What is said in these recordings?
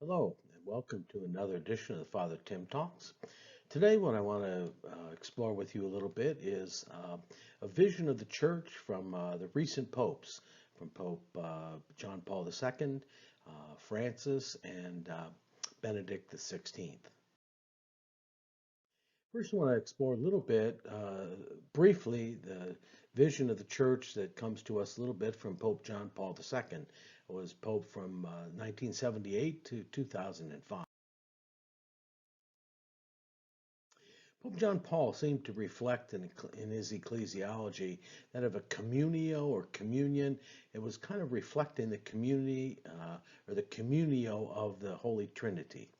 Hello, and welcome to another edition of the Father Tim Talks. Today, what I want to explore with you a little bit is a vision of the church from the recent popes, from Pope John Paul II, Francis, and Benedict XVI. First, I want to explore a little bit, briefly, the vision of the church that comes to us a little bit from Pope John Paul II. It was Pope from 1978 to 2005. Pope John Paul seemed to reflect in his ecclesiology that of a communio or communion. It was kind of reflecting the community or the communio of the Holy Trinity.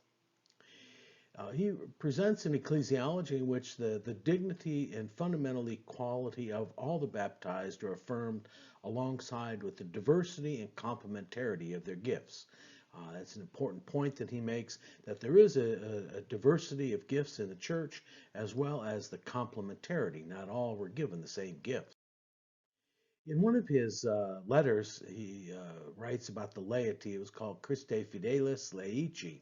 He presents an ecclesiology in which the dignity and fundamental equality of all the baptized are affirmed alongside with the diversity and complementarity of their gifts. That's an important point that he makes, that there is a diversity of gifts in the church as well as the complementarity. Not all were given the same gifts. In one of his letters, he writes about the laity. It was called Christe Fidelis Laici.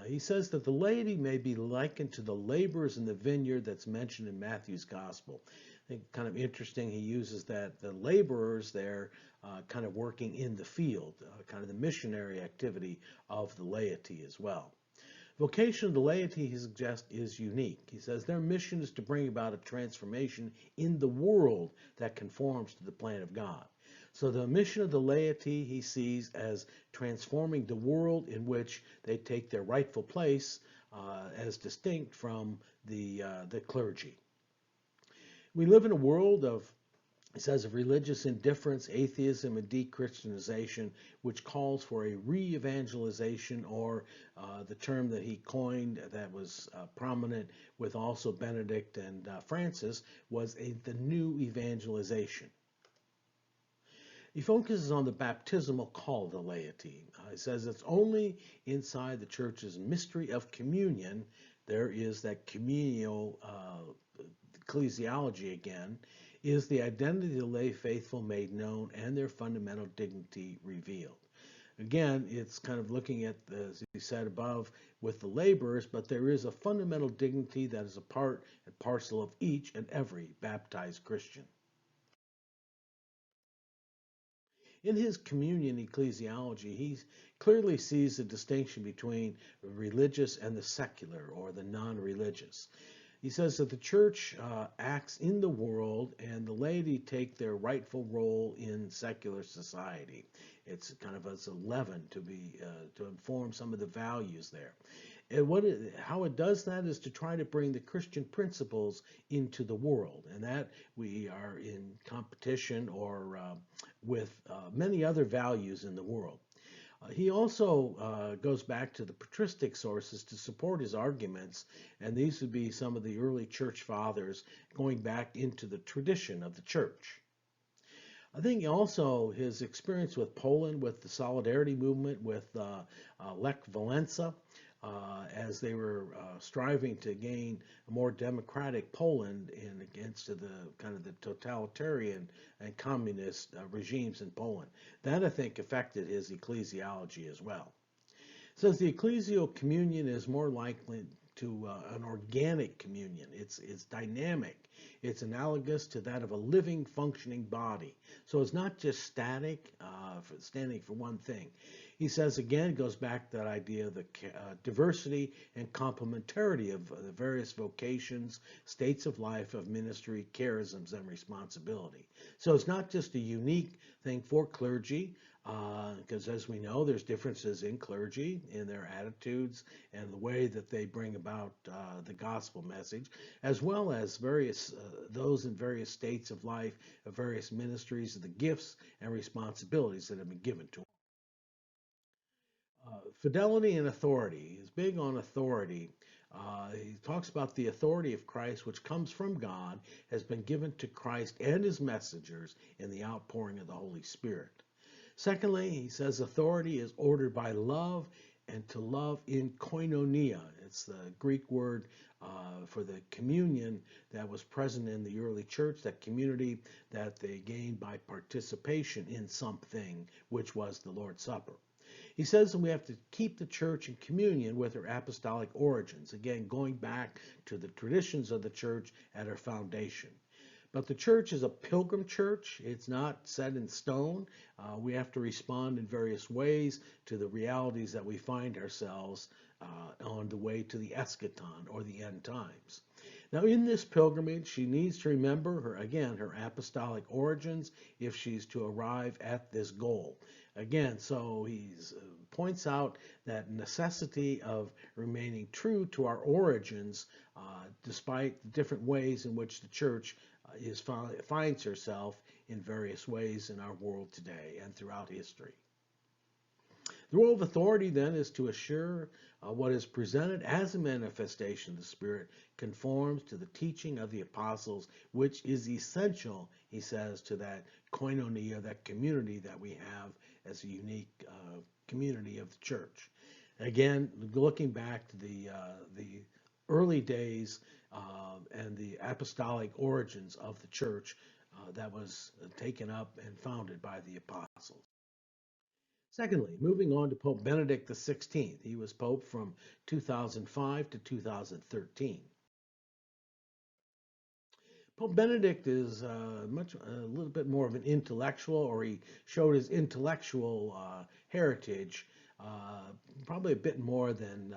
He says that the laity may be likened to the laborers in the vineyard that's mentioned in Matthew's gospel. I think kind of interesting, he uses that the laborers there kind of working in the field, kind of the missionary activity of the laity as well. Vocation of the laity, he suggests, is unique. He says their mission is to bring about a transformation in the world that conforms to the plan of God. So the mission of the laity he sees as transforming the world in which they take their rightful place as distinct from the clergy. We live in a world of, it says, of religious indifference, atheism, and de-Christianization, which calls for a re-evangelization, or the term that he coined that was prominent with also Benedict and Francis was the new evangelization. He focuses on the baptismal call of the laity. He says it's only inside the church's mystery of communion there is that communal ecclesiology again, is the identity of the lay faithful made known and their fundamental dignity revealed. Again, it's kind of looking at, as he said above, with the laborers, but there is a fundamental dignity that is a part and parcel of each and every baptized Christian. In his communion ecclesiology, he clearly sees the distinction between religious and the secular or the non-religious. He says that the church acts in the world and the laity take their rightful role in secular society. It's kind of as a leaven to inform some of the values there. And how it does that is to try to bring the Christian principles into the world, and that we are in competition or with many other values in the world. He also goes back to the patristic sources to support his arguments, and these would be some of the early church fathers going back into the tradition of the church. I think also his experience with Poland, with the Solidarity movement, with Lech Walesa, as they were striving to gain a more democratic Poland and against the kind of the totalitarian and communist regimes in Poland. That, I think, affected his ecclesiology as well. It says the ecclesial communion is more likely to an organic communion. It's dynamic. It's analogous to that of a living, functioning body. So it's not just static, standing for one thing. He says, again, it goes back to that idea of the diversity and complementarity of the various vocations, states of life, of ministry, charisms, and responsibility. So it's not just a unique thing for clergy, because as we know, there's differences in clergy, in their attitudes, and the way that they bring about the gospel message, as well as various those in various states of life, of various ministries, of the gifts and responsibilities that have been given to them. Fidelity and authority. He's big on authority. He talks about the authority of Christ, which comes from God, has been given to Christ and his messengers in the outpouring of the Holy Spirit. Secondly, he says authority is ordered by love, and to love in koinonia. It's the Greek word for the communion that was present in the early church, that community that they gained by participation in something, which was the Lord's Supper. He says that we have to keep the church in communion with her apostolic origins, again, going back to the traditions of the church at her foundation. But the church is a pilgrim church. It's not set in stone. We have to respond in various ways to the realities that we find ourselves on the way to the eschaton or the end times. Now, in this pilgrimage, she needs to remember her apostolic origins if she's to arrive at this goal. Again, so he points out that necessity of remaining true to our origins, despite the different ways in which the church finds herself in various ways in our world today and throughout history. The role of authority then is to assure what is presented as a manifestation of the Spirit conforms to the teaching of the apostles, which is essential, he says, to that koinonia, that community that we have as a unique community of the church. Again, looking back to the early days and the apostolic origins of the church that was taken up and founded by the apostles. Secondly, moving on to Pope Benedict XVI. He was Pope from 2005 to 2013. Pope Benedict is a little bit more of an intellectual, or he showed his intellectual heritage probably a bit more than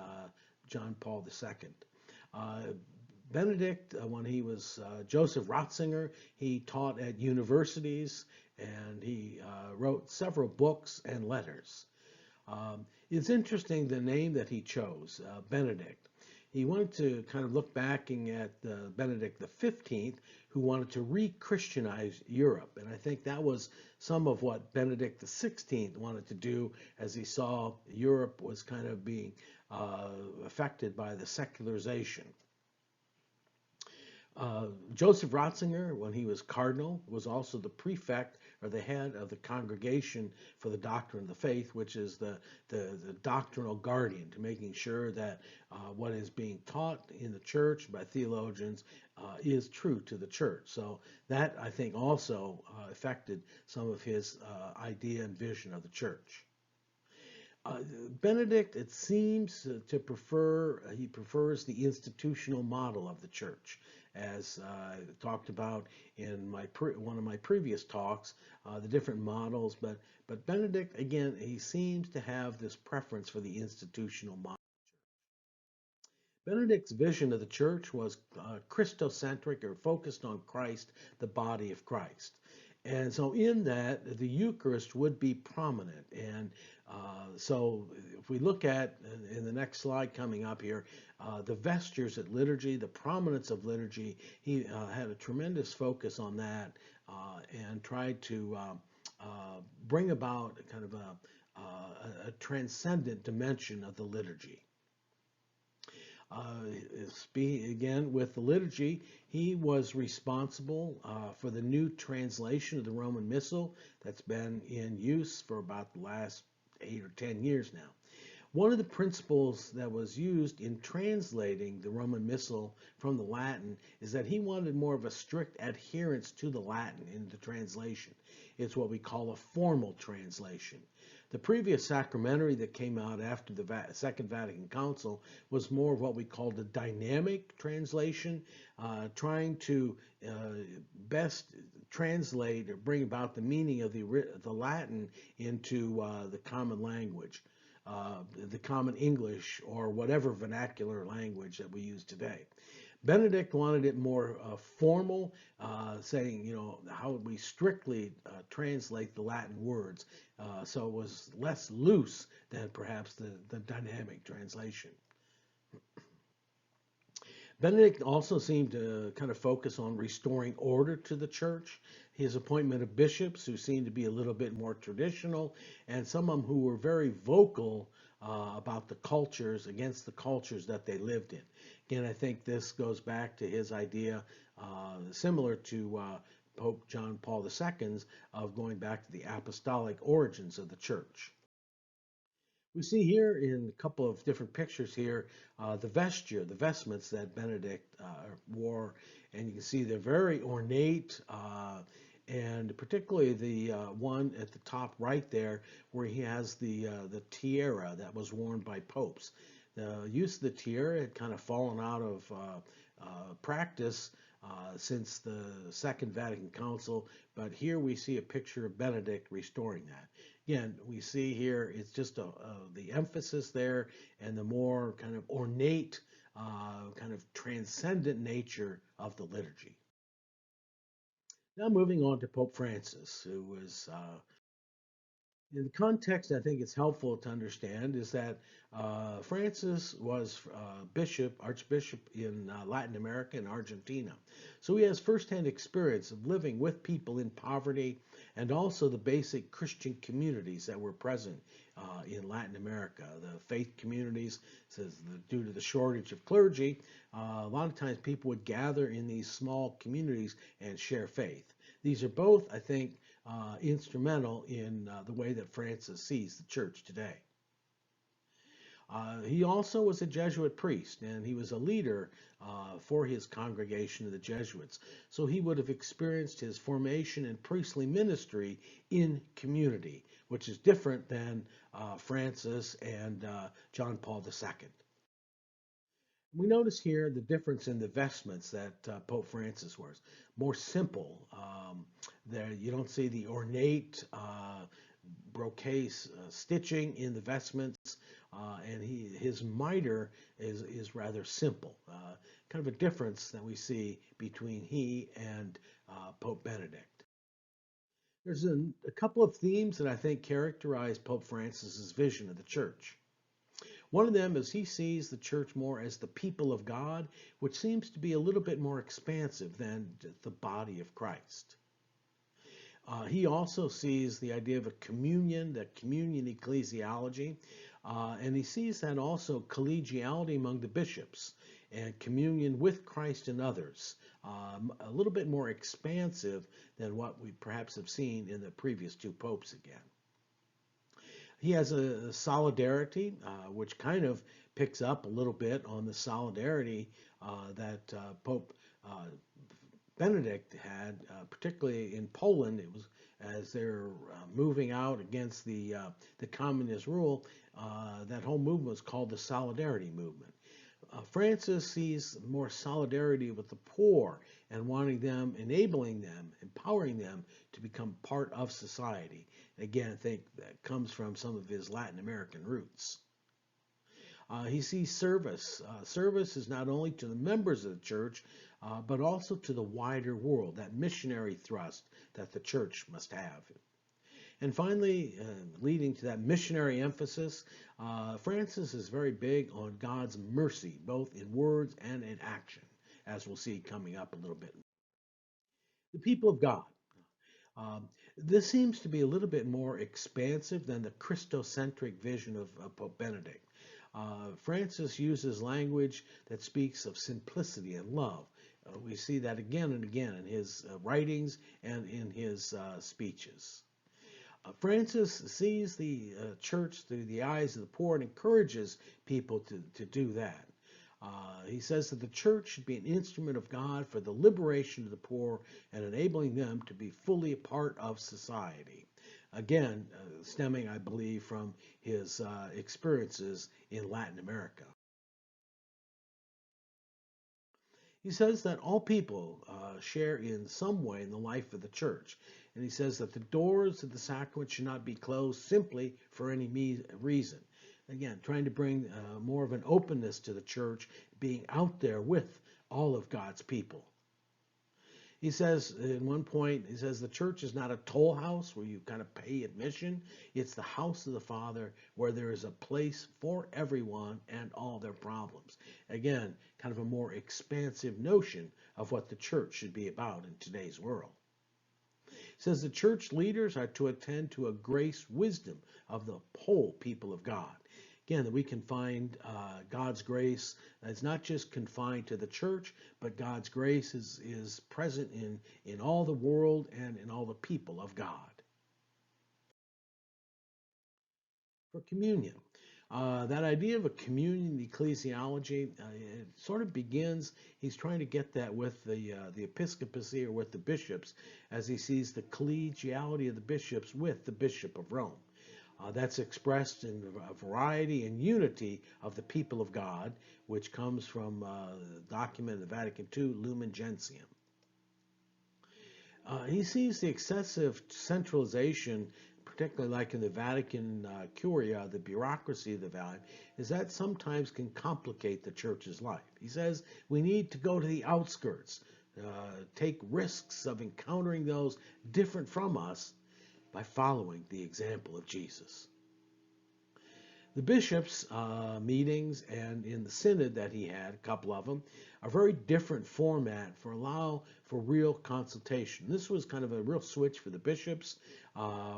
John Paul II. Benedict, when he was Joseph Ratzinger, he taught at universities and he wrote several books and letters. It's interesting the name that he chose, Benedict. He wanted to kind of look back at Benedict XV, who wanted to re-Christianize Europe. And I think that was some of what Benedict XVI wanted to do, as he saw Europe was kind of being affected by the secularization. Joseph Ratzinger, when he was cardinal, was also the prefect or the head of the Congregation for the Doctrine of the Faith, which is the doctrinal guardian to making sure that what is being taught in the church by theologians is true to the church. So that, I think, also affected some of his idea and vision of the church. Benedict, it seems to he prefers the institutional model of the church, as I talked about in one of my previous talks, the different models. But Benedict, again, he seems to have this preference for the institutional model. Benedict's vision of the church was Christocentric, or focused on Christ, the body of Christ. And so in that, the Eucharist would be prominent. And so if we look at, in the next slide coming up here, the vestures at liturgy, the prominence of liturgy, he had a tremendous focus on that and tried to bring about kind of a transcendent dimension of the liturgy. Again, with the liturgy, he was responsible for the new translation of the Roman Missal that's been in use for about the last 8 or 10 years now. One of the principles that was used in translating the Roman Missal from the Latin is that he wanted more of a strict adherence to the Latin in the translation. It's what we call a formal translation. The previous sacramentary that came out after the Second Vatican Council was more of what we called a dynamic translation, trying to best translate or bring about the meaning of the Latin into the common language, the common English, or whatever vernacular language that we use today. Benedict wanted it more formal, saying, how would we strictly translate the Latin words? So it was less loose than perhaps the dynamic translation. Benedict also seemed to kind of focus on restoring order to the church. His appointment of bishops, who seemed to be a little bit more traditional, and some of them who were very vocal about the cultures, against the cultures that they lived in. Again, I think this goes back to his idea, similar to Pope John Paul II's, of going back to the apostolic origins of the church. We see here in a couple of different pictures here the vestments that Benedict wore, and you can see they're very ornate and particularly the one at the top right there, where he has the tiara that was worn by popes. The use of the tiara had kind of fallen out of practice since the Second Vatican Council, but here we see a picture of Benedict restoring that. Again, we see here it's just the emphasis there and the more kind of ornate, kind of transcendent nature of the liturgy. Now moving on to Pope Francis, who was in the context, I think it's helpful to understand is that Francis was archbishop in Latin America and Argentina. So he has firsthand experience of living with people in poverty and also the basic Christian communities that were present in Latin America. The faith communities, says due to the shortage of clergy, a lot of times people would gather in these small communities and share faith. These are both, I think, instrumental in the way that Francis sees the church today. He also was a Jesuit priest, and he was a leader for his congregation of the Jesuits. So he would have experienced his formation in priestly ministry in community, which is different than Francis and John Paul II. We notice here the difference in the vestments that Pope Francis wears. More simple. There you don't see the ornate brocade stitching in the vestments, and his mitre is rather simple. Kind of a difference that we see between he and Pope Benedict. There's a couple of themes that I think characterize Pope Francis's vision of the church. One of them is he sees the church more as the people of God, which seems to be a little bit more expansive than the body of Christ. He also sees the idea of a communion, the communion ecclesiology, and he sees that also collegiality among the bishops and communion with Christ and others, a little bit more expansive than what we perhaps have seen in the previous two popes again. He has a solidarity, which kind of picks up a little bit on the solidarity that Pope Benedict had, particularly in Poland. It was as they're moving out against the communist rule. That whole movement was called the Solidarity Movement. Francis sees more solidarity with the poor and wanting them, enabling them, empowering them to become part of society. Again, I think that comes from some of his Latin American roots. He sees service. Service is not only to the members of the church, but also to the wider world, that missionary thrust that the church must have. And finally, leading to that missionary emphasis, Francis is very big on God's mercy, both in words and in action, as we'll see coming up a little bit. The people of God. This seems to be a little bit more expansive than the Christocentric vision of Pope Benedict. Francis uses language that speaks of simplicity and love. We see that again and again in his writings and in his speeches. Francis sees the church through the eyes of the poor and encourages people to do that. He says that the church should be an instrument of God for the liberation of the poor and enabling them to be fully a part of society. Again, stemming, I believe, from his experiences in Latin America. He says that all people share in some way in the life of the church. And he says that the doors of the sacrament should not be closed simply for any reason. Again, trying to bring more of an openness to the church, being out there with all of God's people. He says, in one point, he says the church is not a toll house where you kind of pay admission. It's the house of the Father where there is a place for everyone and all their problems. Again, kind of a more expansive notion of what the church should be about in today's world. He says the church leaders are to attend to a grace wisdom of the whole people of God. Again, that we can find God's grace that's not just confined to the church, but God's grace is present in all the world and in all the people of God. For communion, That idea of a communion ecclesiology, it sort of begins, he's trying to get that with the episcopacy or with the bishops, as he sees the collegiality of the bishops with the Bishop of Rome. That's expressed in a variety and unity of the people of God, which comes from the document of the Vatican II, Lumen Gentium. He sees the excessive centralization, particularly like in the Vatican Curia, the bureaucracy of the Vatican, is that sometimes can complicate the church's life. He says we need to go to the outskirts, take risks of encountering those different from us by following the example of Jesus. The bishops' meetings and in the synod that he had, a couple of them, are very different format for allow for real consultation. This was kind of a real switch for the bishops,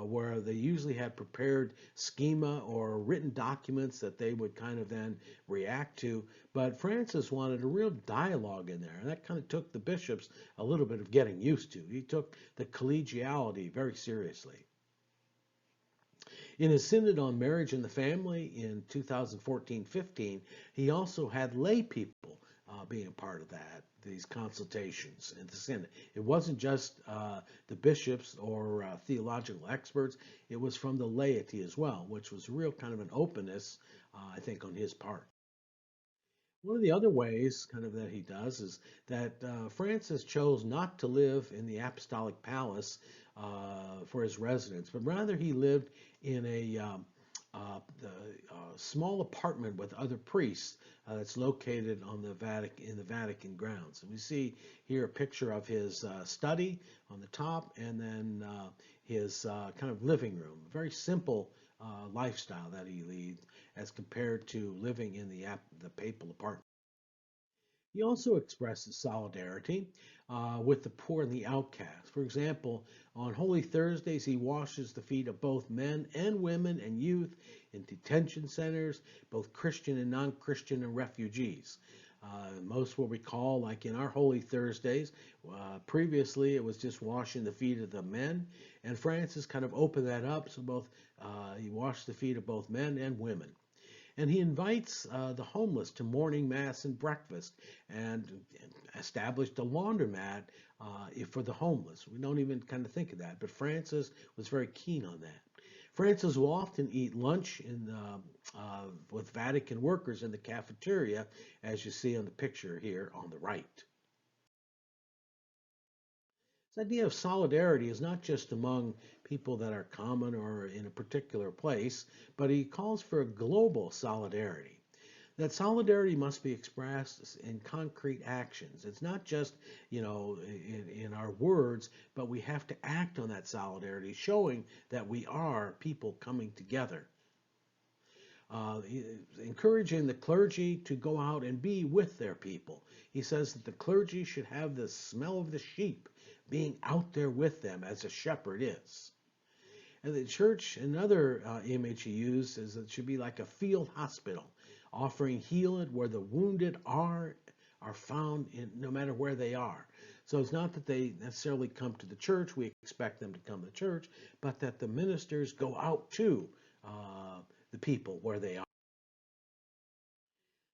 where they usually had prepared schema or written documents that they would kind of then react to. But Francis wanted a real dialogue in there, and that kind of took the bishops a little bit of getting used to. He took the collegiality very seriously. In his synod on marriage and the family in 2014-15, he also had lay people being a part of that, these consultations in the synod. It wasn't just the bishops or theological experts, it was from the laity as well, which was real kind of an openness, I think, on his part. One of the other ways kind of that he does is that Francis chose not to live in the apostolic palace for his residence, but rather he lived in a small apartment with other priests that's located on in the Vatican grounds. And we see here a picture of his study on the top, and then his kind of living room. Very simple lifestyle that he leads as compared to living in the papal apartment. He also expresses solidarity with the poor and the outcast. For example, on Holy Thursdays, he washes the feet of both men and women and youth in detention centers, both Christian and non-Christian, and refugees. Most will recall, like in our Holy Thursdays, previously it was just washing the feet of the men, and Francis kind of opened that up, so he washed the feet of both men and women. And he invites the homeless to morning mass and breakfast, and established a laundromat for the homeless. We don't even kind of think of that, but Francis was very keen on that. Francis will often eat lunch with Vatican workers in the cafeteria, as you see on the picture here on the right. This idea of solidarity is not just among people that are common or in a particular place, but he calls for a global solidarity. That solidarity must be expressed in concrete actions. It's not just, in our words, but we have to act on that solidarity, showing that we are people coming together. Encouraging the clergy to go out and be with their people. He says that the clergy should have the smell of the sheep, being out there with them as a shepherd is. And the church, another image he used, is that it should be like a field hospital, offering healing where the wounded are found no matter where they are. So it's not that they necessarily come to the church, we expect them to come to church, but that the ministers go out to the people where they are.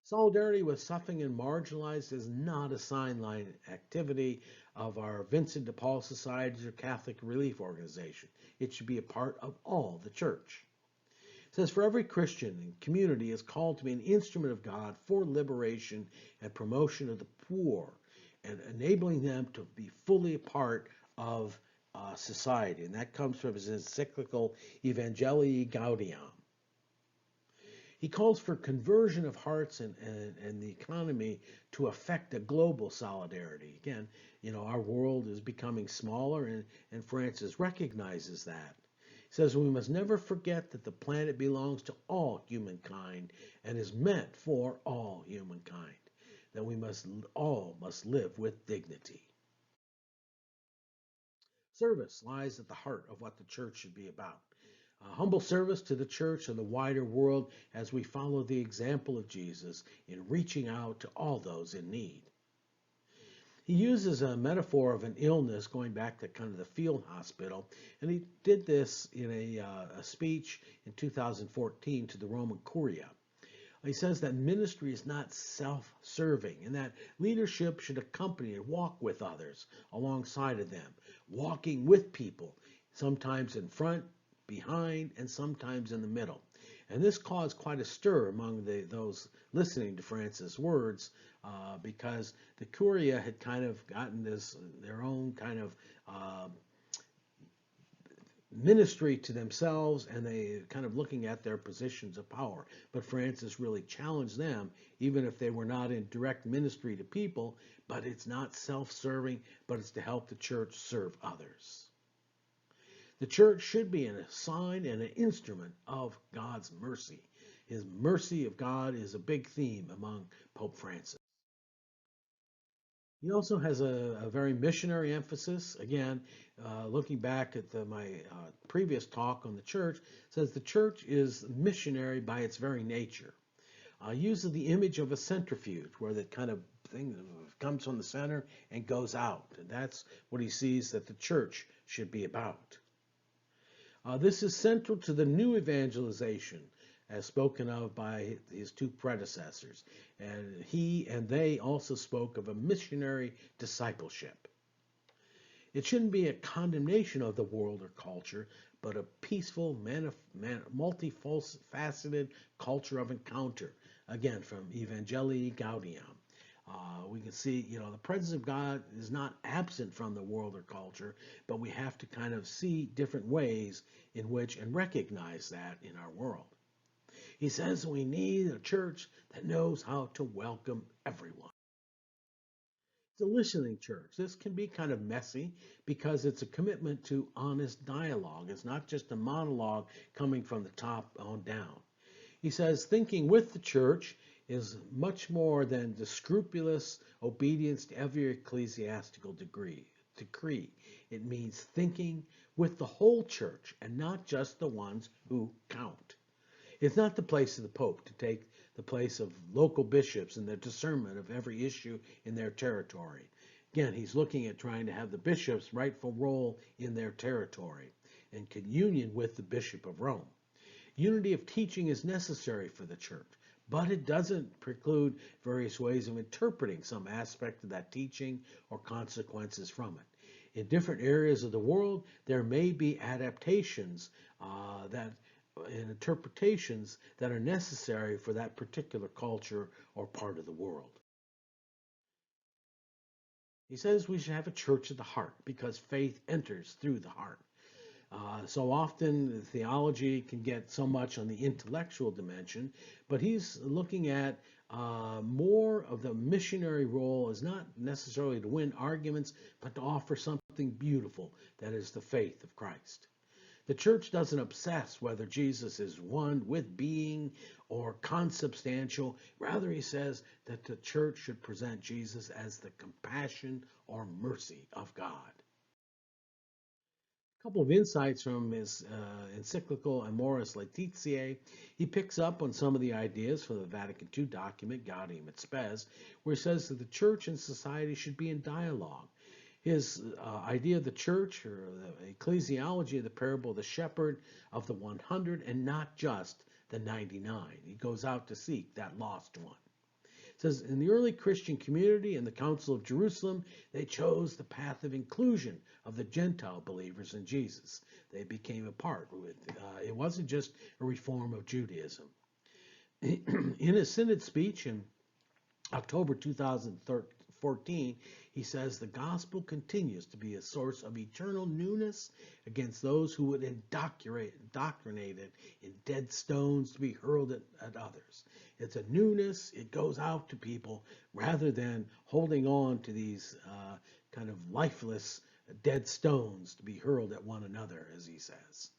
Solidarity with suffering and marginalized is not a sideline activity of our Vincent de Paul Societies or Catholic Relief Organization. It should be a part of all the church. It says, for every Christian and community is called to be an instrument of God for liberation and promotion of the poor, and enabling them to be fully a part of society. And that comes from his encyclical Evangelii Gaudium. He calls for conversion of hearts and the economy to affect a global solidarity. Again, our world is becoming smaller, and Francis recognizes that. He says we must never forget that the planet belongs to all humankind and is meant for all humankind, that we all must live with dignity. Service lies at the heart of what the church should be about. Humble service to the church and the wider world as we follow the example of Jesus in reaching out to all those in need. He uses a metaphor of an illness going back to kind of the field hospital, and he did this in a speech in 2014 to the Roman Curia. He says that ministry is not self-serving and that leadership should accompany and walk with others alongside of them, walking with people, sometimes in front, behind, and sometimes in the middle. And this caused quite a stir among those listening to Francis' words because the Curia had kind of gotten their own kind of ministry to themselves, and they kind of looking at their positions of power. But Francis really challenged them, even if they were not in direct ministry to people, but it's not self-serving, but it's to help the church serve others. The church should be a sign and an instrument of God's mercy. His mercy of God is a big theme among Pope Francis. He also has a very missionary emphasis. Again, looking back at my previous talk on the church, says the church is missionary by its very nature. Uses the image of a centrifuge where that kind of thing comes from the center and goes out. And that's what he sees that the church should be about. This is central to the new evangelization as spoken of by his two predecessors. And he and they also spoke of a missionary discipleship. It shouldn't be a condemnation of the world or culture, but a peaceful, multifaceted culture of encounter. Again, from Evangelii Gaudium. We can see, the presence of God is not absent from the world or culture, but we have to kind of see different ways in which and recognize that in our world. He says we need a church that knows how to welcome everyone. It's a listening church. This can be kind of messy because it's a commitment to honest dialogue. It's not just a monologue coming from the top on down. He says thinking with the church is much more than the scrupulous obedience to every ecclesiastical decree. It means thinking with the whole church and not just the ones who count. It's not the place of the Pope to take the place of local bishops in their discernment of every issue in their territory. Again, he's looking at trying to have the bishops' rightful role in their territory in communion with the Bishop of Rome. Unity of teaching is necessary for the church, but it doesn't preclude various ways of interpreting some aspect of that teaching or consequences from it. In different areas of the world, there may be adaptations and interpretations that are necessary for that particular culture or part of the world. He says we should have a church of the heart because faith enters through the heart. So often theology can get so much on the intellectual dimension, but he's looking at more of the missionary role is not necessarily to win arguments, but to offer something beautiful, that is the faith of Christ. The church doesn't obsess whether Jesus is one with being or consubstantial. Rather, he says that the church should present Jesus as the compassion or mercy of God. A couple of insights from his encyclical Amoris Laetitia. He picks up on some of the ideas from the Vatican II document, Gaudium et Spes, where he says that the church and society should be in dialogue. His idea of the church, or the ecclesiology of the parable of the shepherd of the 100 and not just the 99. He goes out to seek that lost one. It says, in the early Christian community and the Council of Jerusalem, they chose the path of inclusion of the Gentile believers in Jesus. They became a part. It wasn't just a reform of Judaism. In his synod speech in October 2014, he says the gospel continues to be a source of eternal newness against those who would indoctrinate it in dead stones to be hurled at others. It's a newness. It goes out to people rather than holding on to these kind of lifeless dead stones to be hurled at one another, as he says.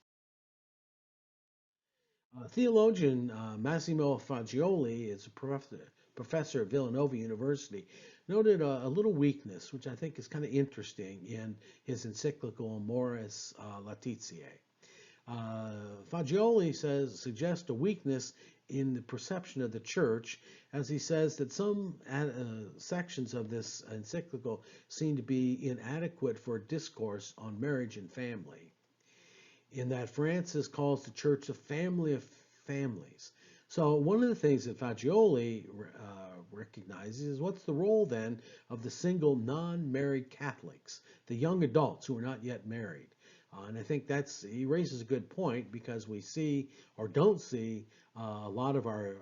Theologian Massimo Fagioli is a professor at Villanova University, noted a little weakness, which I think is kind of interesting in his encyclical Amoris Laetitia. Fagioli suggests a weakness in the perception of the church, as he says that some sections of this encyclical seem to be inadequate for discourse on marriage and family, in that Francis calls the church a family of families. So one of the things that Fagioli recognizes is what's the role then of the single non-married Catholics, the young adults who are not yet married. And I think he raises a good point, because we see or don't see a lot of our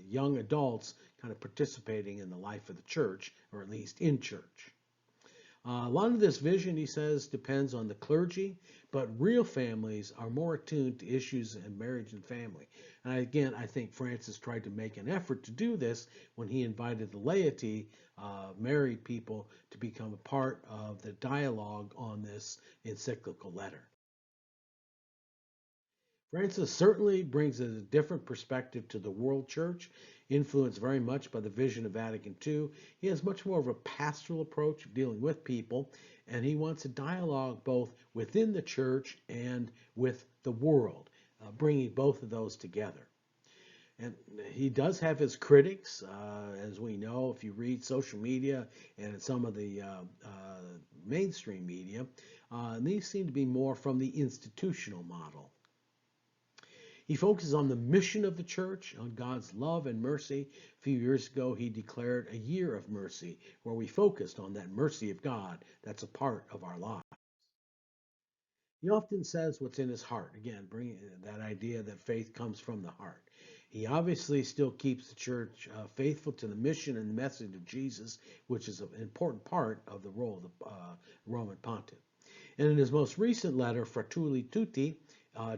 young adults kind of participating in the life of the church, or at least in church. A lot of this vision, he says, depends on the clergy, but real families are more attuned to issues in marriage and family. And again, I think Francis tried to make an effort to do this when he invited the laity, married people, to become a part of the dialogue on this encyclical letter. Francis certainly brings a different perspective to the world church, influenced very much by the vision of Vatican II. He has much more of a pastoral approach of dealing with people, and he wants a dialogue both within the church and with the world, bringing both of those together. And he does have his critics, as we know, if you read social media and some of the mainstream media. These seem to be more from the institutional model. He focuses on the mission of the church, on God's love and mercy. A few years ago, he declared a year of mercy, where we focused on that mercy of God that's a part of our lives. He often says what's in his heart. Again, bringing that idea that faith comes from the heart. He obviously still keeps the church faithful to the mission and the message of Jesus, which is an important part of the role of the Roman Pontiff. And in his most recent letter, Fratelli Tutti,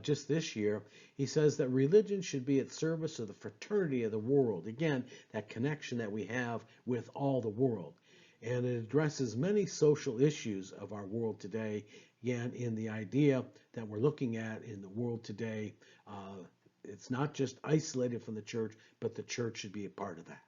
just this year, he says that religion should be at service of the fraternity of the world. Again, that connection that we have with all the world. And it addresses many social issues of our world today. Again, in the idea that we're looking at in the world today, it's not just isolated from the church, but the church should be a part of that.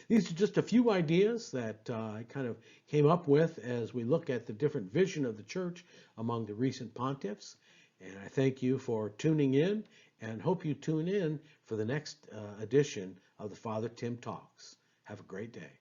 These are just a few ideas that I kind of came up with as we look at the different vision of the church among the recent pontiffs. And I thank you for tuning in, and hope you tune in for the next edition of the Father Tim Talks. Have a great day.